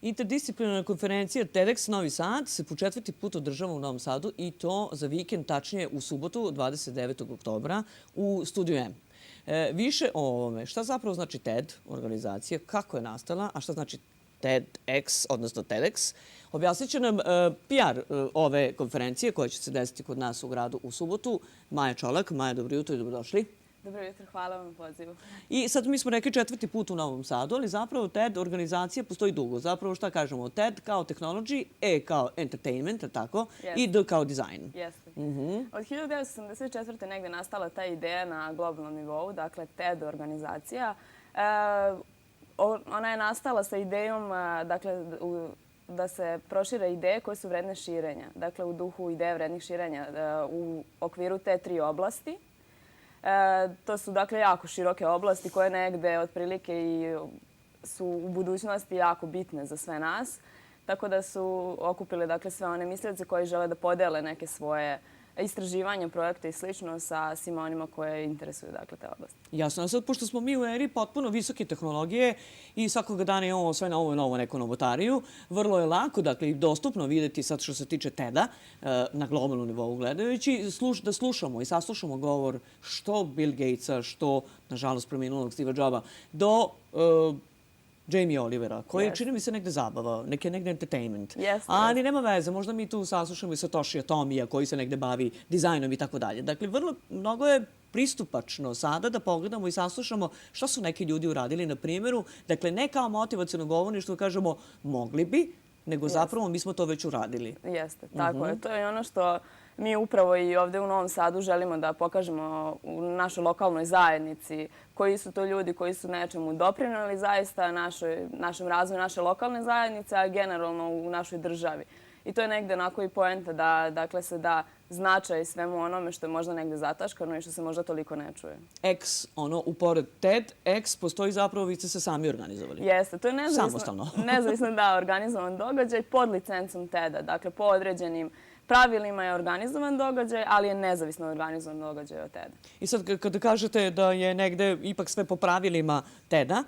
Interdisciplinarna konferencija TEDx Novi Sad se po 4. put održava u Novom Sadu i to za vikend, tačnije u subotu 29. oktobra u Studiju M. Više o ovome, šta zapravo znači TED organizacija, kako je nastala, a šta znači TEDx, odnosno TEDx, objasnit će nam PR ove konferencije koja će se desiti kod nas u gradu u subotu. Maja Čolak. Maja, dobro jutro i dobrodošli. Dobro jutro, hvala vam na pozivu. I sad mi smo rekli 4. put u Novom Sadu, ali zapravo TED organizacija postoji dugo. Zapravo šta kažemo? TED kao technology, E kao entertainment, tako, i D kao design. Jeste. Od 1974. negde nastala ta ideja na globalnom nivou, dakle TED organizacija. Ona je nastala sa idejom dakle, da se prošire ideje koje su vredne širenja. Dakle, u duhu ideje vrednih širenja u okviru te 3 oblasti. To su dakle jako široke oblasti koje negde otprilike i su u budućnosti jako bitne za sve nas. Tako da su okupili dakle sve one mislioce koji žele da podele neke svoje istraživanja, projekte i slično sa svima onima koje interesuju dakle te oblasti. Jasno. Sad, pošto smo mi u eri potpuno visoke tehnologije i svakoga dana imamo sve novo neku novotariju, vrlo je lako, dakle, i dostupno vidjeti sad što se tiče TED-a na globalnom nivou gledajući, da slušamo i saslušamo govor što Bill Gatesa, što, nažalost, preminulog Steve Jobsa, do Jamie Olivera, koji čini mi se negde zabava, negde entertainment. Ali nema veze, možda mi tu saslušamo i Satoshija Tomija koji se negde bavi dizajnom i tako dalje. Dakle, mnogo je pristupačno sada da pogledamo i saslušamo šta su neki ljudi uradili na primjeru. Dakle, ne kao motivaciono govorništvo kažemo mogli bi, nego zapravo mi smo to već uradili. Jeste, tako je. To je ono što mi upravo i ovde u Novom Sadu želimo da pokažemo u našoj lokalnoj zajednici koji su to ljudi koji su nečemu doprineli zaista našem razvoju naše lokalne zajednice, a generalno u našoj državi. I to je negde onako i poenta da dakle, se da značaj svemu onome što je možda negde zataškano i što se možda toliko ne čuje. X, upored TEDx, postoji zapravo, vi ste se sami organizovali. Jeste, to je nezavisno da organizovan događaj pod licencom TED-a. Dakle, po određenim pravilima je organizovan događaj, ali je nezavisno organizovan događaj od TED-a. I sad, kada kažete da je negde ipak sve po pravilima TED-a,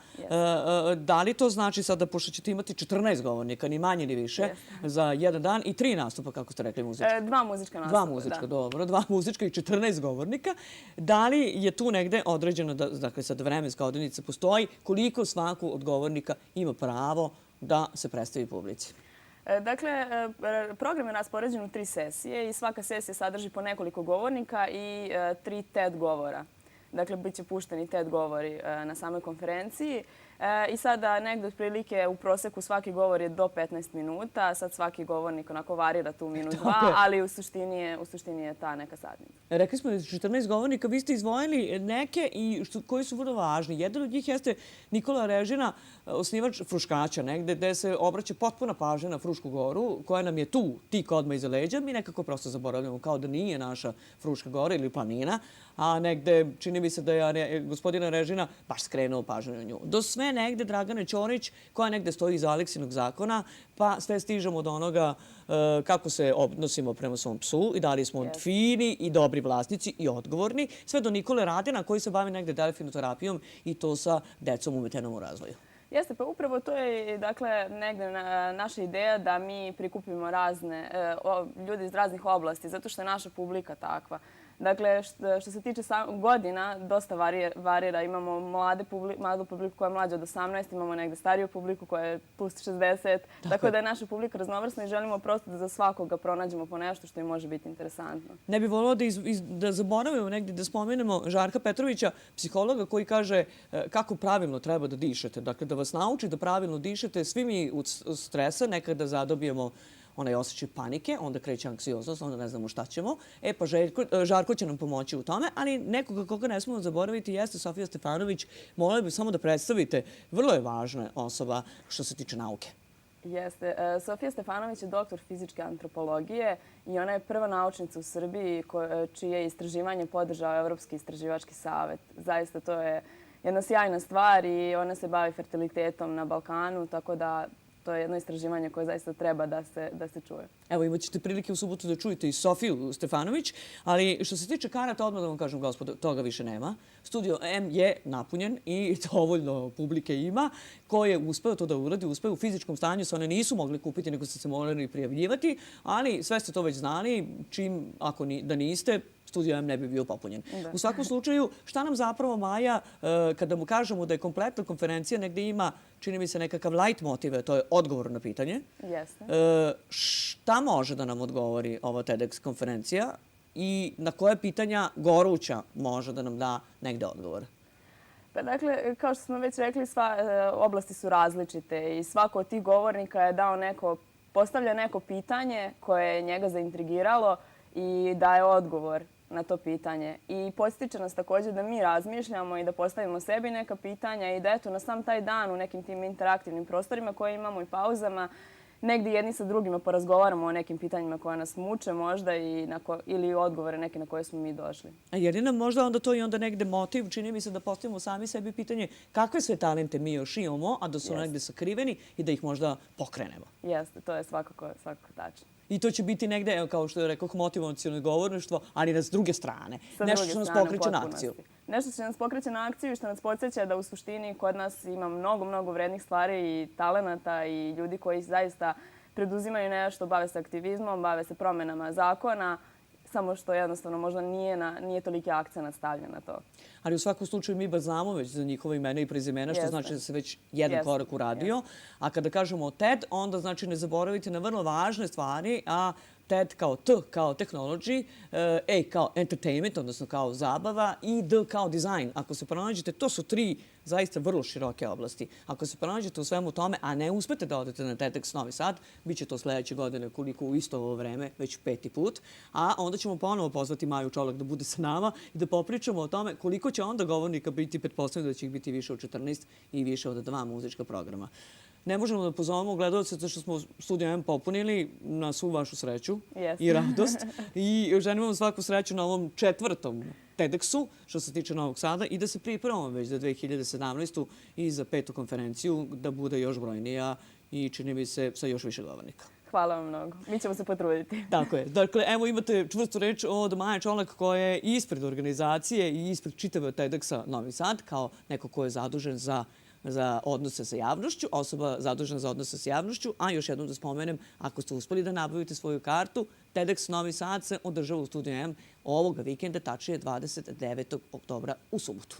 da li to znači sad da pošto ćete imati 14 govornika, ni manje ni više, za jedan dan i 3 nastupa, kako ste rekli, muzička? 2 muzička nastupa, 2 muzička, dobro. 2 muzička i 14 govornika. Da li je tu negde određeno, dakle sad vremenska odrednica postoji, koliko svako od govornika ima pravo da se predstavi publici? Dakle, program je raspoređen u 3 sesije i svaka sesija sadrži po nekoliko govornika i 3 TED govora. Dakle, bit će pušteni TED govori na samoj konferenciji. I sada negde otprilike u proseku svaki govor je do 15 minuta. Sad svaki govornik onako varira tu minut, 2, ali u suštini je ta neka satnica. Rekli smo da je 14 govornika, vi ste izdvojili neke koji su vrlo važni. Jedan od njih jeste Nikola Režina, osnivač Fruškaća, negde gde se obraća potpuna pažnja na Frušku goru, koja nam je tu tik odmah iza leđa. Mi nekako prosto zaboravljamo kao da nije naša Fruška gora ili planina, a negde čini mi se da je gospodina Režina baš skrenuo pažnju na nju. Do sve negde Dragane Ćorić, koja negde stoji iza Aleksinog zakona, pa sve stižemo do onoga kako se odnosimo prema svom psu i da li smo fini i dobri vlasnici i odgovorni, sve do Nikole Radina koji se bavi negde delfinoterapijom i to sa decom u ometenom razvoju. Jeste, pa upravo to je dakle negde naša ideja da mi prikupimo ljude iz raznih oblasti, zato što je naša publika takva. Dakle, što se tiče godina, dosta varira. Imamo mladu publiku koja je mlađa od 18, imamo negde stariju publiku koja je plus 60, tako da je naša publika raznovrsna i želimo prosto da za svakoga pronađemo po nešto što im može biti interesantno. Ne bih voljela da zaboravimo negde da spomenemo Žarka Petrovića, psihologa koji kaže kako pravilno treba da dišete. Dakle, da vas nauči da pravilno dišete. Svi mi od stresa nekada zadobijemo onaj osjećaj panike, onda kreće anksioznost, onda ne znamo šta ćemo. Pa Žarko će nam pomoći u tome, ali nekoga koga ne smemo zaboraviti jeste Sofija Stefanović. Molila bih samo da predstavite, vrlo je važna osoba što se tiče nauke. Jeste. Sofija Stefanović je doktor fizičke antropologije i ona je prva naučnica u Srbiji čije istraživanje podržao Evropski istraživački savet. Zaista to je jedna sjajna stvar i ona se bavi fertilitetom na Balkanu, tako da to je jedno istraživanje koje zaista treba da se čuje. Evo, imat ćete prilike u subotu da čujete i Sofiju Stefanović, ali što se tiče karata, odmah da vam kažem, gospodo, toga više nema. Studio M je napunjen i dovoljno publike ima. Ko je uspeo to da uradi, uspeo u fizičkom stanju, se one nisu mogli kupiti, nego ste se morali prijavljivati, ali sve ste to već znali, čim, ako da niste, Studio M ne bi bio popunjen. U svakom slučaju, šta nam zapravo Maja, kada mu kažemo da je kompletna konferencija, negde ima, čini mi se, nekakav light motive, to je odgovor na pitanje. Jeste. Šta može da nam odgovori ova TEDx konferencija i na koje pitanja goruća može da nam da negde odgovor? Pa dakle, kao što smo već rekli, oblasti su različite i svako od tih govornika je postavlja neko pitanje koje je njega zaintrigiralo i daje odgovor na to pitanje. I postiče nas također da mi razmišljamo i da postavimo sebi neka pitanja i da eto na sam taj dan u nekim tim interaktivnim prostorima koje imamo i pauzama negdje jedni sa drugima porazgovaramo o nekim pitanjima koja nas muče možda ili odgovore neke na koje smo mi došli. A je li nam možda onda to i onda negde motiv? Čini mi se da postavimo sami sebi pitanje kakve sve talente mi još imamo, a da su negde sakriveni i da ih možda pokrenemo. Jeste, to je svakako tačno. I to će biti negde, kao što je rekao, motivaciono govorništvo, ali s druge strane. Nešto što nas pokreće na akciju. Nešto što nas pokreće na akciju i što nas podsjeća da u suštini kod nas ima mnogo vrednih stvari i talenata i ljudi koji zaista preduzimaju nešto, bave se aktivizmom, bave se promenama zakona, samo što jednostavno možda nije toliki akcenat stavljen na to. Ali u svakom slučaju mi bar znamo već za njihova imena i prezimena, što znači da se već jedan korak uradio. A kada kažemo TED, onda znači ne zaboravite na vrlo važne stvari, a TED kao T kao technology, E kao entertainment, odnosno kao zabava i D kao design. Ako se pronađete, to su tri zaista vrlo široke oblasti. Ako se pronađete u svemu tome, a ne uspete da odete na TEDx Novi Sad, bit će to sledeće godine koliko u isto ovo vreme, već 5. put, a onda ćemo ponovo pozvati Maju Čolak da bude sa nama i da popričamo o tome koliko će onda govornika biti, pretpostavljeno da će ih biti više od 14 i više od 2 muzička programa. Ne možemo da pozovemo gledalce zato što smo Studio M popunili na svu vašu sreću i radost. I želimo vam svaku sreću na ovom 4. TEDxu, što se tiče Novog Sada, i da se pripremamo već za 2017. i za 5. konferenciju, da bude još brojnija i čini mi se sa još više govornika. Hvala vam mnogo. Mi ćemo se potruditi. Tako je. Dakle, evo imate čvrstu reč od Maje Čolak koja je ispred organizacije i ispred čitave TEDxa Novi Sad kao neko ko je zadužen za odnose sa javnošću, osoba zadužena za odnose sa javnošću, a još jednom da spomenem, ako ste uspeli da nabavite svoju kartu, TEDx Novi Sad se održava u Studiju M ovoga vikenda, tačnije 29. oktobra u subotu.